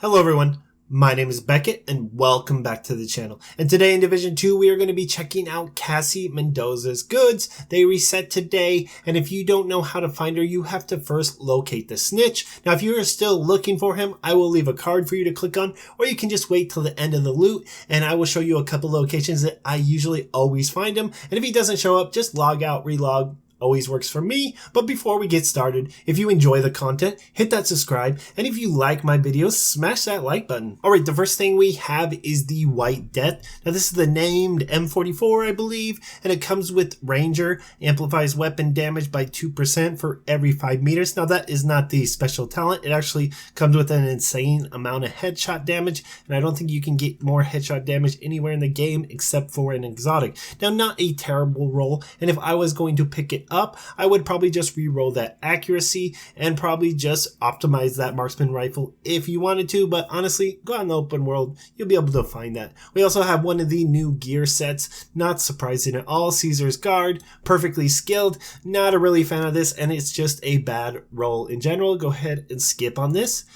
Hello everyone, my name is Beckett and welcome back to the channel. And today in Division 2 we are going to be checking out Cassie Mendoza's goods. They reset today, and if you don't know how to find her, you have to first locate the Snitch. Now if you are still looking for him, I will leave a card for you to click on, or you can just wait till the end of the loot and I will show you a couple locations that I usually always find him. And if he doesn't show up, just log out, relog. Always works for me. But before we get started, if you enjoy the content, hit that subscribe, and if you like my videos, smash that like button. Alright, the first thing we have is the White Death. Now this is the named M44, I believe, and it comes with Ranger, amplifies weapon damage by 2% for every 5 meters. Now that is not the special talent, it actually comes with an insane amount of headshot damage, and I don't think you can get more headshot damage anywhere in the game except for an exotic. Now not a terrible roll, and if I was going to pick it up, I would probably just re-roll that accuracy and probably just optimize that marksman rifle if you wanted to, but honestly, go out in the open world, you'll be able to find that. We also have one of the new gear sets, not surprising at all, Caesar's Guard, perfectly skilled, not a really fan of this, and it's just a bad roll in general. Go ahead and skip on this.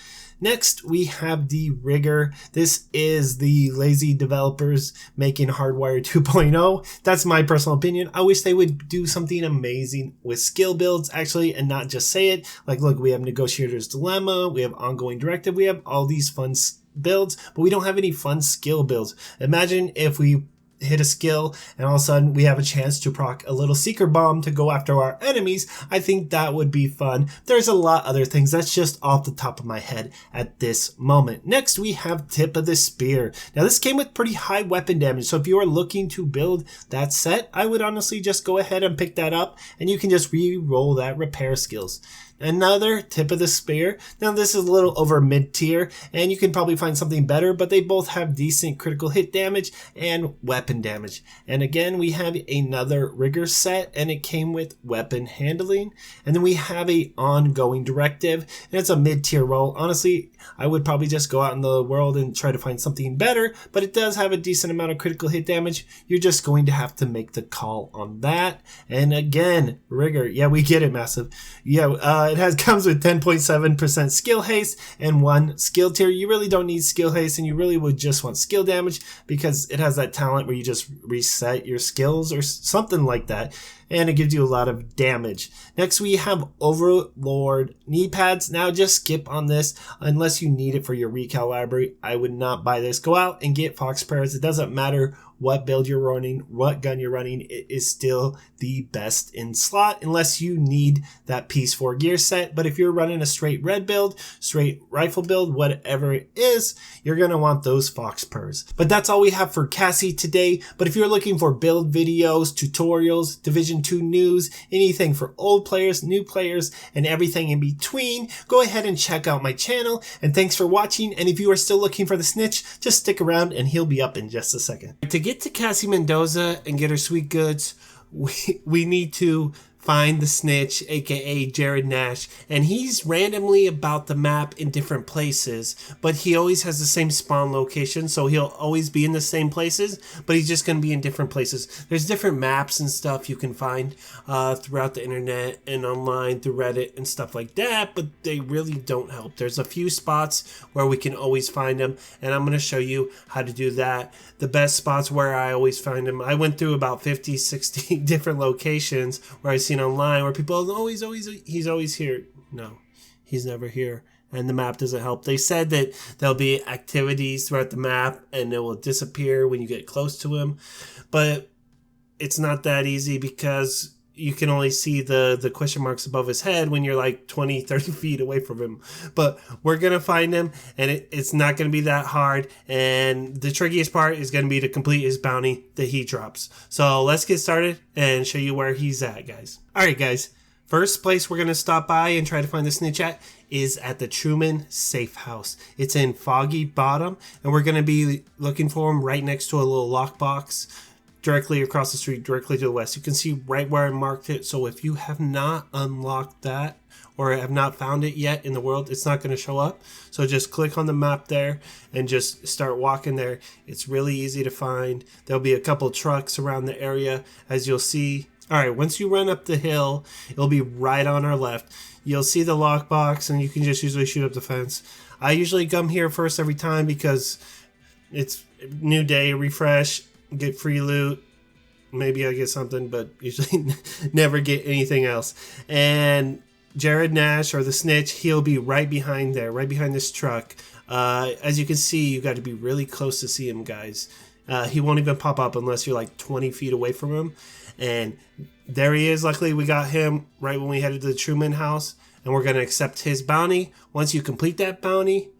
Next, we have the Rigger. This is the lazy developers making Hardwire 2.0. That's my personal opinion. I wish they would do something amazing with skill builds, actually, and not just say it. Like, look, we have Negotiator's Dilemma, we have Ongoing Directive, we have all these fun builds, but we don't have any fun skill builds. Imagine if we hit a skill and all of a sudden we have a chance to proc a little seeker bomb to go after our enemies. I think that would be fun. There's a lot other things. That's just off the top of my head at this moment. Next we have Tip of the Spear. Now this came with pretty high weapon damage, so if you are looking to build that set, I would honestly just go ahead and pick that up and you can just re-roll that repair skills. Another Tip of the Spear. Now this is a little over mid-tier and you can probably find something better, but they both have decent critical hit damage and weapon damage. And again, we have another Rigger set and it came with weapon handling. And then we have a Ongoing Directive, and it's a mid-tier roll. Honestly, I would probably just go out in the world and try to find something better, but it does have a decent amount of critical hit damage. You're just going to have to make the call on that. And again, Rigger, yeah, we get it, massive. Yeah, it comes with 10.7% skill haste and 1 skill tier. You really don't need skill haste, and you really would just want skill damage because it has that talent where you just reset your skills or something like that, and it gives you a lot of damage. Next we have Overlord knee pads. Now just skip on this unless you need it for your recal library. I would not buy this. Go out and get Fox Prayers. It doesn't matter what build you're running, what gun you're running, it is still the best in slot unless you need that piece 4 gear set. But if you're running a straight red build, straight rifle build, whatever it is, you're going to want those Fox Purrs. But that's all we have for Cassie today. But if you're looking for build videos, tutorials, Division 2 news, anything for old players, new players, and everything in between, go ahead and check out my channel. And thanks for watching. And if you are still looking for the Snitch, just stick around and he'll be up in just a second. To get to Cassie Mendoza and get her sweet goods, we need to find the Snitch, aka Jared Nash, and he's randomly about the map in different places, but he always has the same spawn location, so he'll always be in the same places, but he's just going to be in different places. There's different maps and stuff you can find throughout the internet and online through Reddit and stuff like that, but they really don't help. There's a few spots where we can always find him, and I'm going to show you how to do that. The best spots where I always find him, I went through about 50, 60 different locations where I see online where people, oh, he's always here. No, he's never here. And the map doesn't help. They said that there'll be activities throughout the map and it will disappear when you get close to him. But it's not that easy because you can only see the question marks above his head when you're like 20, 30 feet away from him. But we're going to find him, and it's not going to be that hard. And the trickiest part is going to be to complete his bounty that he drops. So let's get started and show you where he's at, guys. All right, guys. First place we're going to stop by and try to find the Snitch at is at the Truman Safe House. It's in Foggy Bottom, and we're going to be looking for him right next to a little lockbox directly across the street, directly to the west. You can see right where I marked it. So if you have not unlocked that or have not found it yet in the world, it's not going to show up. So just click on the map there and just start walking there. It's really easy to find. There'll be a couple trucks around the area, as you'll see. All right, once you run up the hill, it'll be right on our left. You'll see the lockbox, and you can just usually shoot up the fence. I usually come here first every time because it's new day, refresh, get free loot. Maybe I get something, but usually never get anything else. And Jared Nash, or the Snitch, he'll be right behind there, right behind this truck. As you can see, you got to be really close to see him, guys. He won't even pop up unless you're like 20 feet away from him. And there he is. Luckily, we got him right when we headed to the Truman house. And we're going to accept his bounty. Once you complete that bounty,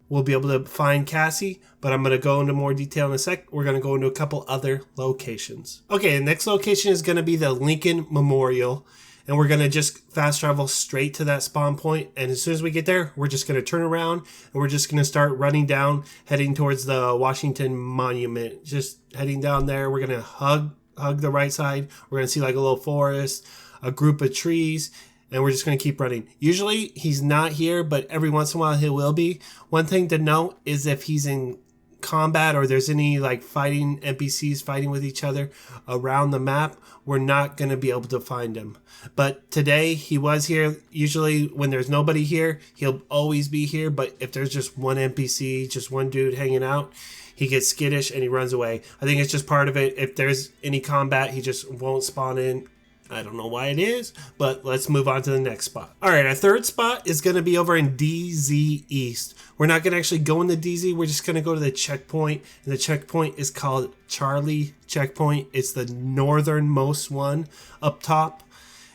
we'll be able to find Cassie. But I'm going to go into more detail in a sec. We're going to go into a couple other locations. Okay, the next location is going to be the Lincoln Memorial. And we're going to just fast travel straight to that spawn point. And as soon as we get there, we're just going to turn around. And we're just going to start running down, heading towards the Washington Monument. Just heading down there. We're going to hug the right side. We're going to see like a little forest, a group of trees. And we're just going to keep running. Usually he's not here, but every once in a while he will be. One thing to note is if he's in combat or there's any like fighting NPCs fighting with each other around the map, we're not going to be able to find him. But today he was here. Usually when there's nobody here, he'll always be here. But if there's just one NPC, just one dude hanging out, he gets skittish and he runs away. I think it's just part of it. If there's any combat, he just won't spawn in. I don't know why it is, but let's move on to the next spot. All right, our third spot is going to be over in DZ East. We're not going to actually go into DZ. We're just going to go to the checkpoint. And the checkpoint is called Charlie Checkpoint. It's the northernmost one up top.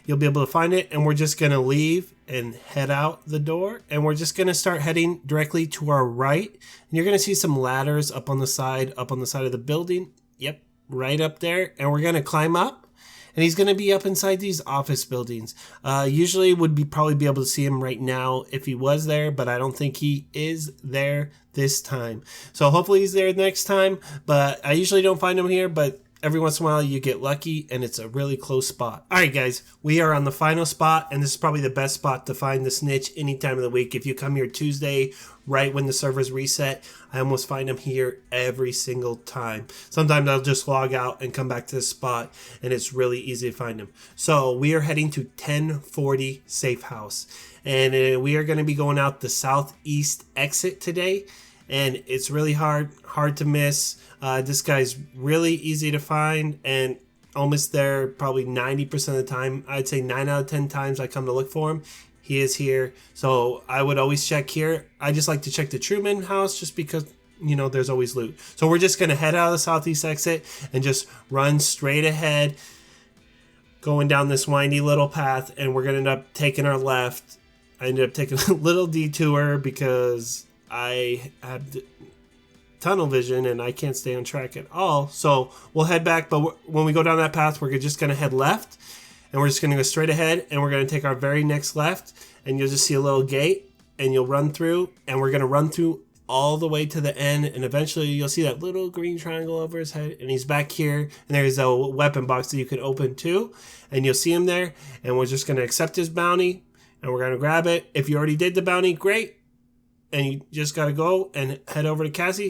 You'll be able to find it. And we're just going to leave and head out the door. And we're just going to start heading directly to our right. And you're going to see some ladders up on the side of the building. Yep, right up there. And we're going to climb up. And he's going to be up inside these office buildings. Usually would probably be able to see him right now if he was there, but I don't think he is there this time. So hopefully he's there next time, but I usually don't find him here, but every once in a while you get lucky and it's a really close spot. All right, guys, we are on the final spot, and this is probably the best spot to find the Snitch any time of the week. If you come here Tuesday, right when the servers reset, I almost find him here every single time. Sometimes I'll just log out and come back to this spot, and it's really easy to find him. So we are heading to 1040 Safe House, and we are going to be going out the southeast exit today, and it's really hard to miss. This guy's really easy to find and almost there probably 90% of the time. I'd say 9 out of 10 times I come to look for him, he is here. So I would always check here. I just like to check the Truman house just because, you know, there's always loot. So we're just going to head out of the southeast exit and just run straight ahead, going down this windy little path, and we're going to end up taking our left. I ended up taking a little detour because I had tunnel vision and I can't stay on track at all. So we'll head back, but when we go down that path, we're just going to head left, and we're just going to go straight ahead, and we're going to take our very next left, and you'll just see a little gate, and you'll run through, and we're going to run through all the way to the end, and eventually you'll see that little green triangle over his head, and he's back here, and there's a weapon box that you can open too, and you'll see him there, and we're just going to accept his bounty, and we're going to grab it. If you already did the bounty, great, and you just got to go and head over to Cassie.